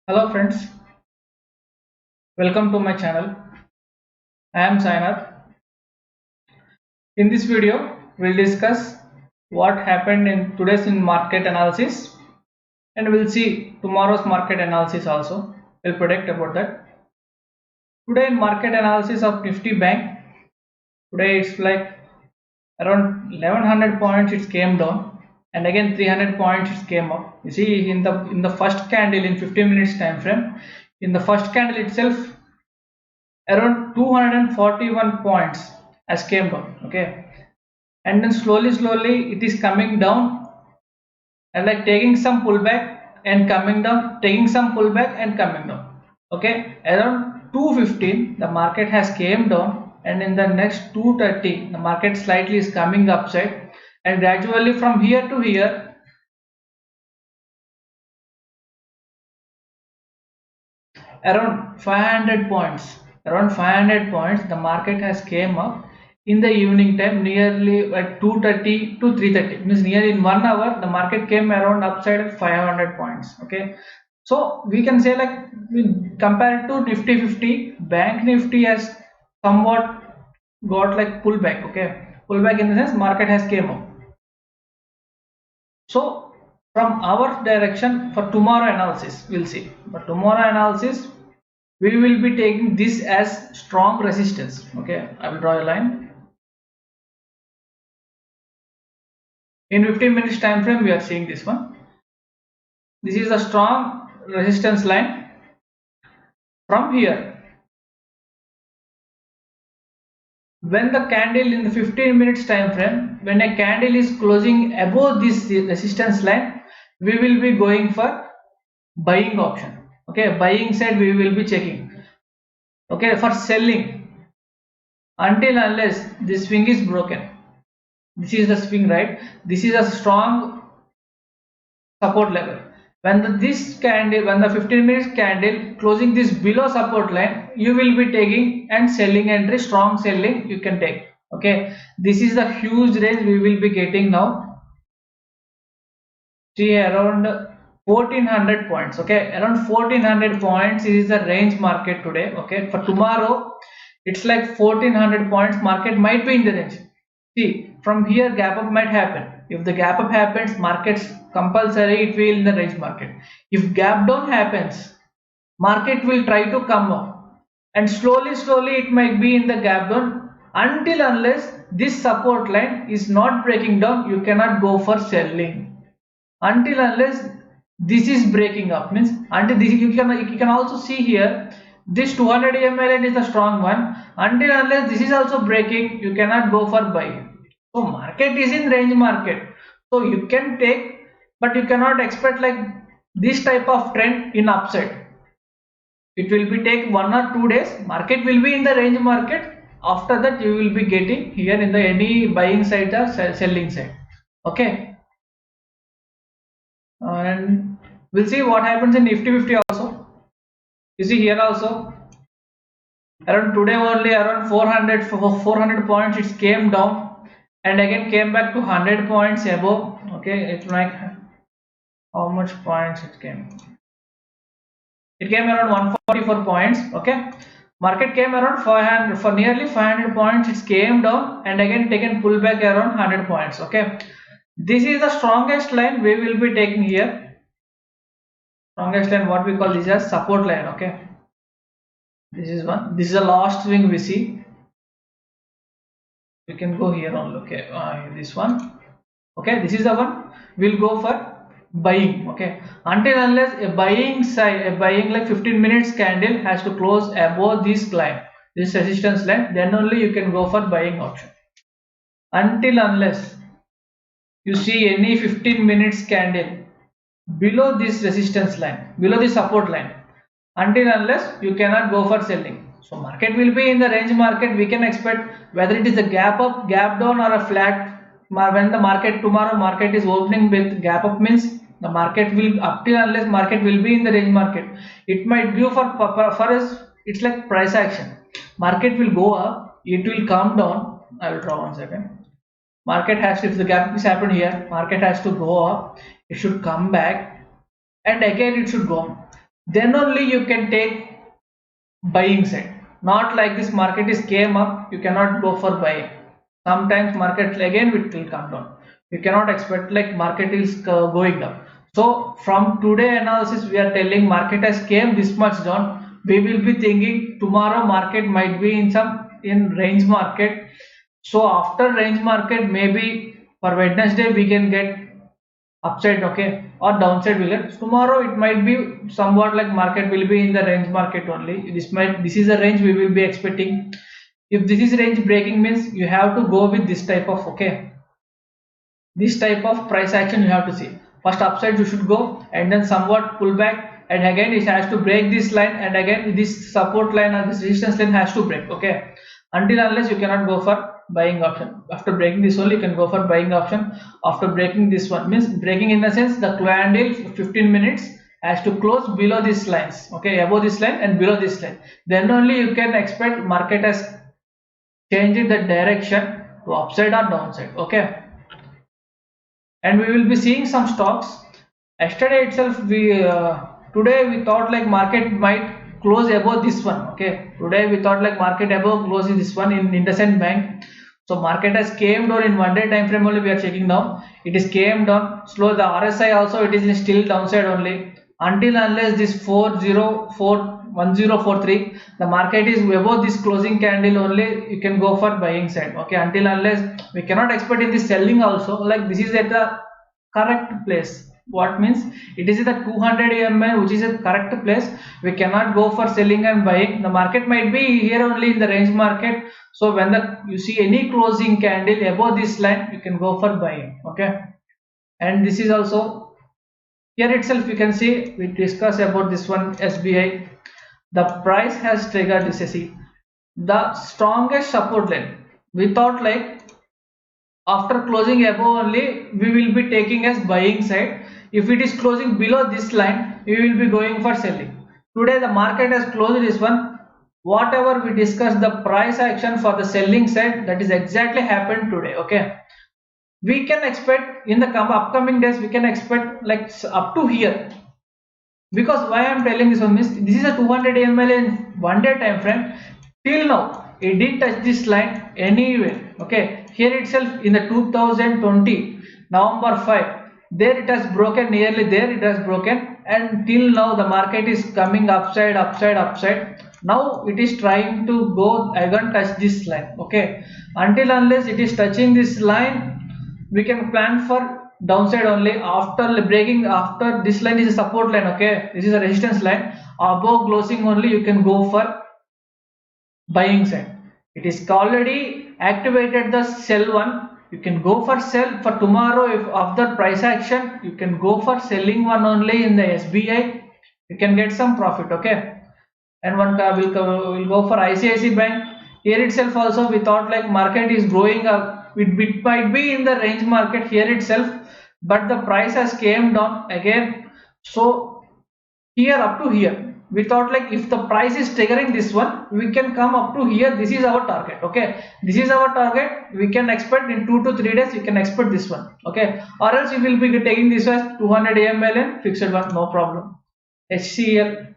Hello friends, welcome to my channel. I am Sainath. In this video, we'll discuss what happened in today's market analysis and we'll see tomorrow's market analysis also. We'll predict about that. Today in market analysis of Nifty Bank, today it's like around 1100 points it came down and again 300 points it came up. You see in the first candle in 15 minutes time frame, in the first candle itself around 241 points has came down, okay, and then slowly it is coming down and like taking some pullback and coming down, taking some pullback and coming down, okay. Around 215 the market has came down and in the next 230 the market slightly is coming upside and gradually from here to here around 500 points, the market has came up in the evening time nearly like 230 to 330, means nearly in 1 hour the market came around upside at 500 points, okay. So we can say like compared to Nifty 50, Bank Nifty has somewhat got like pullback, okay, pullback in the sense market has came up. So from our direction for tomorrow analysis we'll see, but tomorrow analysis we will be taking this as strong resistance, okay. I will draw a line in 15 minutes time frame. We are seeing this one. This is a strong resistance line. From here, when the candle in the 15 minutes time frame, when a candle is closing above this resistance line, we will be going for buying option, okay. Buying side we will be checking, okay. For selling, until unless this swing is broken, this is the swing, right? This is a strong support level. When this candle, when the 15 minutes candle closing this below support line, you will be taking and selling entry, strong selling you can take, okay. This is the huge range we will be getting now. See around 1400 points, okay, around 1400 points is the range market today, okay. For tomorrow it's like 1400 points market might be in the range. See, from here gap up might happen. If the gap up happens, markets compulsory it will in the range market. If gap down happens, market will try to come up and slowly it might be in the gap down until unless this support line is not breaking down. You cannot go for selling until unless this is breaking up, means until this you can also see here this 200 EMA line is the strong one. Until unless this is also breaking, you cannot go for buy. So market is in range market, so you can take, but you cannot expect like this type of trend in upside. It will be take 1 or 2 days, market will be in the range market. After that you will be getting here in the any buying side or selling side, okay. And we'll see what happens in Nifty 50 also. You see here also around today only around 400 points it came down and again came back to 100 points above, okay. It's like how much points it came, it came around 144 points, okay. Market came around 500 for nearly 500 points, it came down and again taken pullback around 100 points, okay. This is the strongest line we will be taking here. Strongest line, what we call this as support line, okay. This is one, this is the last swing we see. We can go here only, okay. This one, okay, this is the one we'll go for buying, okay. Until unless a buying side, a buying like 15 minutes candle has to close above this line, this resistance line, then only you can go for buying option. Until unless you see any 15 minutes candle below this resistance line, below the support line, until unless you cannot go for selling. So market will be in the range market. We can expect whether it is a gap up, gap down or a flat. When the market tomorrow market is opening with gap up, means the market will up till unless market will be in the range market. It might go for us, it's like price action. Market will go up, it will come down. I will draw 1 second. Market has to, if the gap is happened here, market has to go up, it should come back and again it should go up. then only you can take buying side. Not like this market is came up, you cannot go for buying. Sometimes market again it will come down. You cannot expect like market is going up. So from today analysis we are telling market has came this much down. We will be thinking tomorrow market might be in some in range market. So after range market maybe for Wednesday we can get upside, okay, or downside will get. Tomorrow it might be somewhat like market will be in the range market only. This is the range we will be expecting. If this is range breaking means you have to go with this type of, okay, this type of price action you have to see. First upside you should go and then somewhat pull back, and again it has to break this line, and again this support line or this resistance line has to break, okay. Until unless you cannot go for buying option. After breaking this only you can go for buying option. After breaking this one means breaking in the sense the candle 15 minutes has to close below these lines, okay, above this line and below this line, then only you can expect market has changed the direction to upside or downside, okay. And we will be seeing some stocks. Yesterday itself we today we thought like market might close above this one, okay. Today we thought like market above closes this one in IndusInd Bank. So market has came down in 1 day time frame only we are checking now. It is came down slow. The RSI also it is still downside only. Until unless this 4041043 the market is above this closing candle only you can go for buying side, okay. Until unless we cannot expect in this selling also, like this is at the correct place. What means it is the 200 EMA which is a correct place. We cannot go for selling and buying. The market might be here only in the range market. So when you see any closing candle above this line you can go for buying, okay. And this is also here itself you can see we discuss about this one SBI. The price has triggered this, see the strongest support line. We thought like after closing above only we will be taking as buying side. If it is closing below this line we will be going for selling. Today the market has closed this one. Whatever we discussed the price action for the selling side, that is exactly happened today, okay. We can expect in the upcoming days we can expect like up to here, because why I am telling this one means this is a 200 ml in 1 day time frame. Till now it didn't touch this line anywhere, okay. Here itself in the 2020 November 5 there it has broken, nearly there it has broken, and till now the market is coming upside. Now it is trying to go again touch this line, okay. Until unless it is touching this line we can plan for downside only. After breaking, after this line is a support line, okay, this is a resistance line. Above closing only you can go for buying side. It is already activated the sell one. You can go for sell for tomorrow. If after price action you can go for selling one only in the SBI, you can get some profit, okay. And one will go for ICICI Bank. Here itself also we thought like market is growing up. It might be in the range market here itself, but the price has came down again. So here up to here we thought like if the price is triggering this one we can come up to here. This is our target, okay. This is our target. We can expect in 2 to 3 days you can expect this one, okay. Or else you will be taking this as 200 AML and fixed one, no problem. HCL,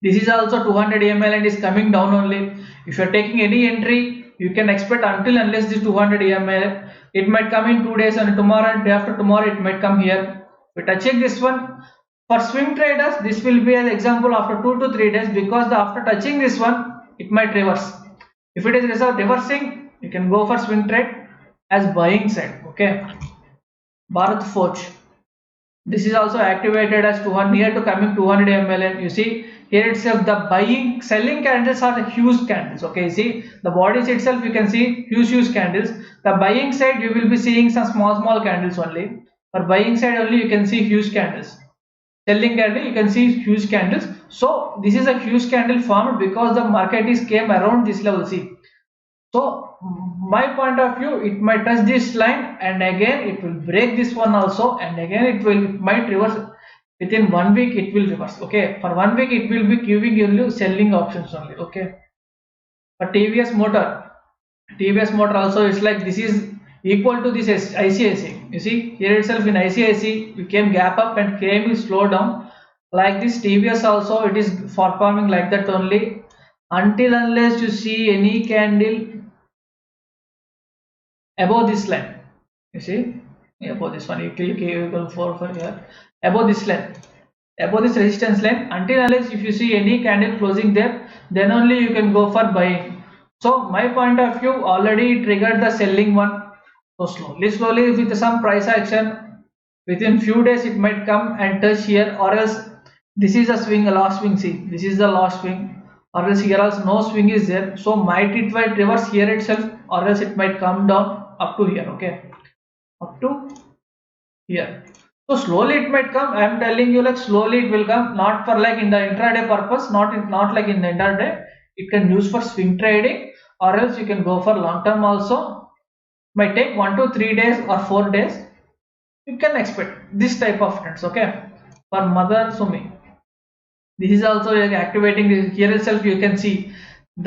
this is also 200 ml and is coming down only. If you are taking any entry you can expect until unless this 200 ml it might come in 2 days, and tomorrow and day after tomorrow it might come here. We touching this one for swing traders, this will be an example after 2 to 3 days, because after touching this one it might reverse. If it is reversing you can go for swing trade as buying side, okay. Bharat Forge, this is also activated as 200 near to coming 200 ml, and you see here itself the buying selling candles are the huge candles, okay. You see the bodies itself you can see huge candles. The buying side you will be seeing some small candles only. For buying side only you can see huge candles. Selling candle you can see huge candles. So this is a huge candle formed because the market is came around this level, see. So my point of view, it might touch this line and again it will break this one also, and again it might reverse. Within 1 week it will reverse, okay. For 1 week it will be giving you selling options only, okay. For TVS Motor also it's like this is equal to this ICICI. You see here itself in ICICI we came gap up and came slow down. Like this TVS also, it is performing like that only until unless you see any candle above this line. You see above this one, you click, you go for here above this line, above this resistance line, until unless if you see any candle closing there, then only you can go for buying. So my point of view, already triggered the selling one. So slowly with some price action, within few days it might come and touch here, or else this is a swing, a last swing. See, this is the last swing, or else here also no swing is there. So might it might reverse here itself, or else it might come down up to here. Okay, up to here. So slowly it might come. I am telling you, like slowly it will come. Not for like in the intraday purpose. Not like in the entire day. It can use for swing trading, or else you can go for long term also. Might take 1 to 3 days or 4 days. You can expect this type of trends. Okay, for Mother Sumi. This is also like activating this. Here itself you can see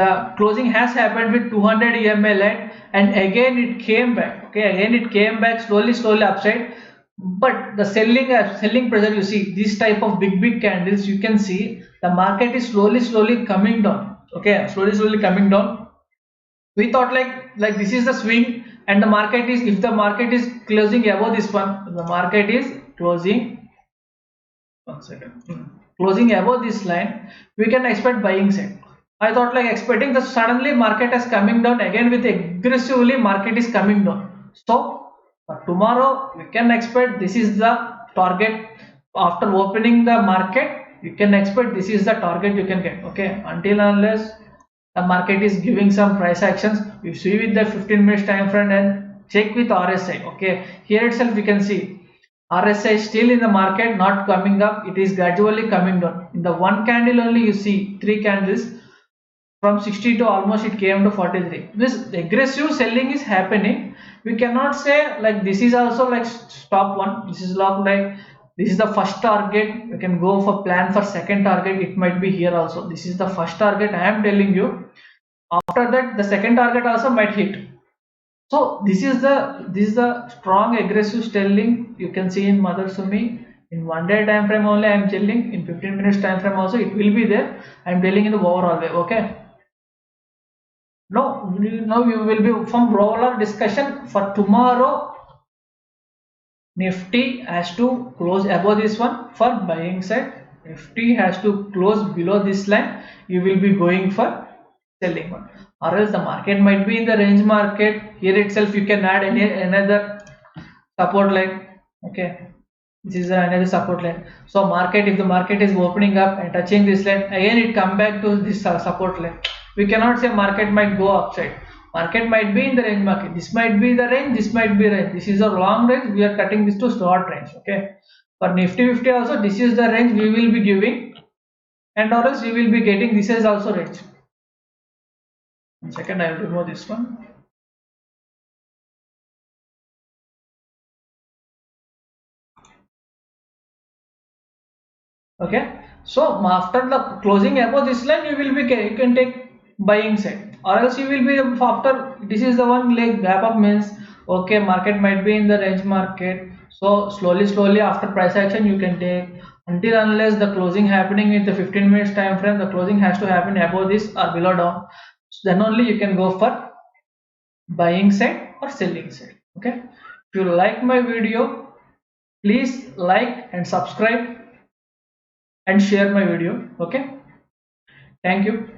the closing has happened with 200 EMA line, and again it came back. Okay, again it came back slowly upside, but the selling pressure, you see this type of big candles, you can see the market is slowly coming down. Okay, slowly coming down. We thought like this is the swing, and the market is, if the market is closing above this one, the market is closing, one second, closing above this line, we can expect buying side. I thought like expecting that suddenly market is coming down again, with aggressively market is coming down. So for tomorrow we can expect this is the target. After opening the market, you can expect this is the target you can get. Okay, until unless the market is giving some price actions, you see with the 15 minutes time frame and check with RSI. Okay, here itself we can see RSI still in the market, not coming up, it is gradually coming down. In the one candle only you see 3 candles from 60 to almost it came to 43. This aggressive selling is happening. We cannot say like this is also like stop one, this is not like this is the first target. We can go for plan for second target, it might be here also. This is the first target I am telling you. After that the second target also might hit. So this is the strong aggressive selling you can see in Mother Sumi. In 1 day time frame only I am telling, in 15 minutes time frame also it will be there. I am telling in the overall way. Okay. Now you will be from overall discussion for tomorrow. Nifty has to close above this one for buying side. Nifty has to close below this line. You will be going for selling one, or else the market might be in the range market. Here itself you can add another support line. Okay, this is another support line. So market, if the market is opening up and touching this line, again it come back to this support line. We cannot say market might go upside. Market might be in the range market. This might be the range, this might be range. This is a long range, we are cutting this to short range. Okay, for Nifty 50 also this is the range we will be giving, and or else we will be getting this is also range. 1 second, I will remove this one. Okay, so after the closing above this line, you will be, you can take buying side, or else you will be after this is the one like gap up means. Okay, market might be in the range market. So slowly after price action you can take, until unless the closing happening in the 15 minutes time frame, the closing has to happen above this or below down. So then only you can go for buying side or selling side. Okay, if you like my video, please like and subscribe and share my video. Okay, thank you.